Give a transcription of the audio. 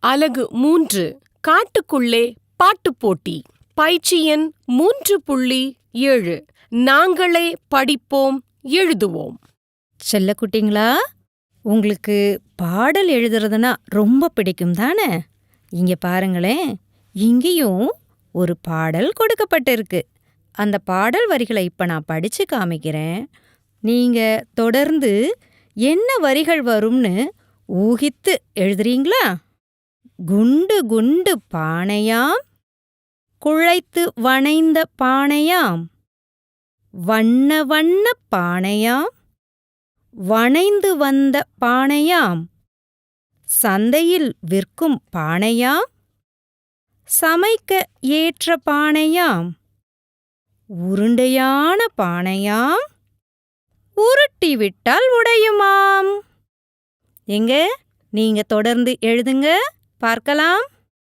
அலகு 3 காட்டுக்குள்ளே பாட்டுப் போட்டி. பயிற்சி எண் 3.7 நாங்களே படிப்போம் எழுதுவோம். செல்லக்குட்டிங்களா, உங்களுக்கு பாடல் எழுதுறதுனா ரொம்ப பிடிக்கும் தானே? இங்க பாருங்களேன், இங்கேயும் ஒரு பாடல் கொடுக்கப்பட்டிருக்கு. அந்த பாடல் வரிகளை இப்ப நான் படிச்சு காமிக்கிறேன். நீங்க தொடர்ந்து என்ன வரிகள் வரும்னு ஊகித்து எழுதுறீங்களா? குண்டு குண்டு பானையாம், குழைத்து வனைந்த பானையாம், வண்ண வண்ண பானையாம், வனைந்து வந்த பானையாம், சந்தையில் விற்கும் பானையாம், சமைக்க ஏற்ற பானையாம், உருண்டையான பானையாம், உருட்டி விட்டால் உடையுமாம். எங்க நீங்க தொடர்ந்து எழுதுங்க பார்க்கலாம்.